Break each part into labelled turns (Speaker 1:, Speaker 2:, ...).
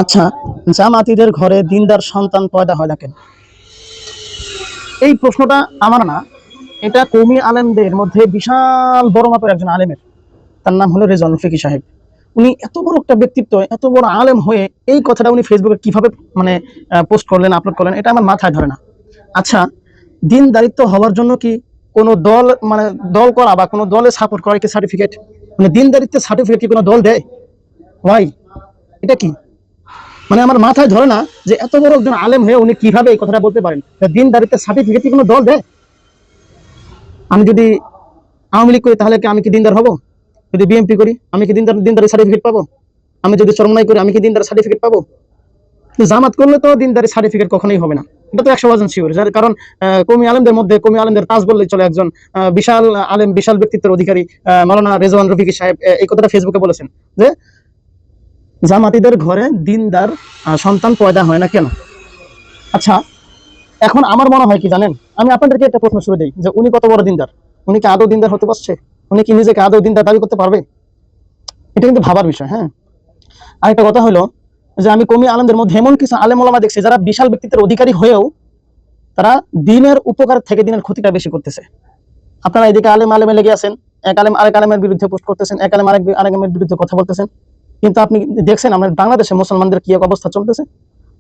Speaker 1: আচ্ছা, জামাতীদের ঘরে দিনদার সন্তান পয়দা হয় না কেন? এই প্রশ্নটা আমার না, এটা কওমি আলেমদের মধ্যে বিশাল বড় মাপের একজন আলেমের। তার নাম হলো রেজওয়ানুল ফিকি সাহেব। উনি এত বড় একটা ব্যক্তিত্ব, এত বড় আলেম হয়ে এই কথাটা উনি ফেসবুকে কিভাবে মানে পোস্ট করলেন, আপলোড করলেন, এটা আমার মাথায় ধরে না। আচ্ছা, দিনদারিত্ব হওয়ার জন্য কি কোনো দল মানে দল করা বা কোনো দলে সাপোর্ট করা কি সার্টিফিকেট? মানে দিনদারিত্বের সার্টিফিকেট কি কোনো দল দেয়? ওয়াই? এটা কি? মানে আমার মাথায় ধরে না যে এত বড় একজন আলেম হয়ে উনি কিভাবে এই কথাটা বলতে পারেন। দিনদারিত্বের সার্টিফিকেট কি কোনো দল দেয়? আমি যদি আওয়ামী লীগ করি তাহলে কি আমি কি দিনদার হব? যদি বিএনপি করি আমি কি দিনদারি সার্টিফিকেট পাবো? আমি যদি চরমনাই করি আমি কি দিনদার সার্টিফিকেট পাবো? জামাত করলে তো দিনদারি সার্টিফিকেট কখনোই হবে না, এটা তো 100% শিওর। যার কারণ কওমি আলেমদের মধ্যে কওমি আলেমদের তাজ বললেই চলে, একজন বিশাল আলেম, বিশাল ব্যক্তিত্বের অধিকারী মাওলানা রেজওয়ান রফিকি সাহেব এই কথাটা ফেসবুকে বলেছেন যে জামাতিদের ঘরে দিনদার সন্তান পয়দা হয় না কেন। আচ্ছা, এখন আমার মনে হয় কি জানেন, আমি আপনাদেরকে একটা প্রশ্ন শুরু দিই যে উনি কত বড় দিনদার? উনি কি আদৌ দিনদার হতে পারছে? উনি কি নিজেকে আদৌ দিনদার দাবি করতে পারবে? এটা কিন্তু ভাবার বিষয়। হ্যাঁ, আরেকটা কথা হলো যে আমি কওমি আলেমদের মধ্যে এমন কিছু আলেম ওলামা দেখছি যারা বিশাল ব্যক্তিত্বের অধিকারী হয়েও তারা দিনের উপকার থেকে দিনের ক্ষতিটা বেশি করতেছে। আপনারা এদিকে আলেম আলেমে লেগে আছেন, এক আলেম আরেক আলেমের বিরুদ্ধে পোস্ট করতেছেন, এক আলেম আরেকের বিরুদ্ধে কথা বলতেছেন, কিন্তু আপনি দেখছেন আমাদের বাংলাদেশে মুসলমানদের কি এক অবস্থা চলতেছে।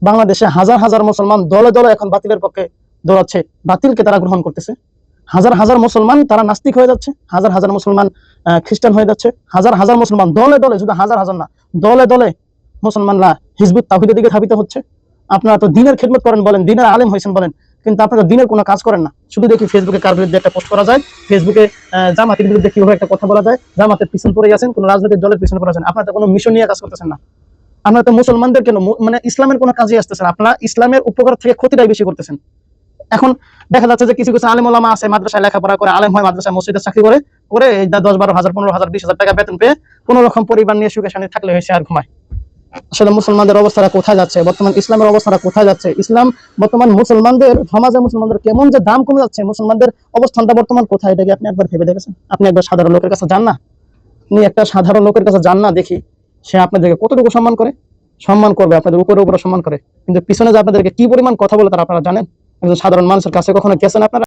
Speaker 1: বাংলাদেশে হাজার হাজার মুসলমান দলে দলে এখন বাতিলের পক্ষে দৌড়াচ্ছে, বাতিলকে তারা গ্রহণ করতেছে। হাজার হাজার মুসলমান তারা নাস্তিক হয়ে যাচ্ছে, হাজার হাজার মুসলমান খ্রিস্টান হয়ে যাচ্ছে, হাজার হাজার মুসলমান দলে দলে, শুধু হাজার হাজার না, দলে দলে মুসলমানরা হিজবুত তাওহীদের দিকে ধাবিত হচ্ছে। আপনারা তো দিনের খেদমত করেন বলেন, দিনের আলেম হয়েছেন বলেন, কিন্তু আপনারা দিনের কোনো কাজ করেন না। শুধু দেখি ফেসবুকে কার বিরুদ্ধে একটা পোস্ট করা যায়, ফেসবুকে জামাতের বিরুদ্ধে কিভাবে একটা কথা বলা যায়, জামাতের পিছন পড়ে আছেন, কোনো রাজনৈতিক দলের পিছনে পড়ে আছেন, আপনারা তো কোনো মিশন নিয়ে কাজ করতেছেন না। আপনারা তো মুসলমানদের কেন মানে ইসলামের কোনো কাজে আসতেছেন, আপনারা ইসলামের উপকার থেকে ক্ষতিটাই বেশি করতেছেন। এখন দেখা যাচ্ছে যে কিছু কিছু আলেম ওলামা আছে, মাদ্রাসায় লেখাপড়া করে, আলেম হয়, মাদ্রাসায় মসজিদে চাকরি করে, করে 10-12 হাজার, 15,000, 20,000 টাকা বেতন পেয়ে কোনো রকম পরিবার নিয়ে সুখে শান্তি থাকলে হয়েছে আর ঘুমায়। আসলে মুসলমানদের অবস্থাটা কোথায় যাচ্ছে, বর্তমান ইসলামের অবস্থাটা কোথায় যাচ্ছে, ইসলাম বর্তমান মুসলমানদের সমাজে মুসলমানদের কেমন যে দাম কমে যাচ্ছে, মুসলমানদের অবস্থানটা বর্তমান কোথায়, এটা কি আপনি একবার ভেবে দেখেছেন? আপনি একবার সাধারণ লোকের কাছে যান না, আপনি একটা সাধারণ লোকের কাছে যান না, দেখি সে আপনাদেরকে কতটুকু সম্মান করে। সম্মান করবে, আপনাদের উপরে উপরে সম্মান করে, কিন্তু পিছনে যে আপনাদেরকে কি পরিমাণ কথা বলে তারা আপনারা জানেন? একজন সাধারণ মানুষের কাছে কখনো গেছেন আপনারা?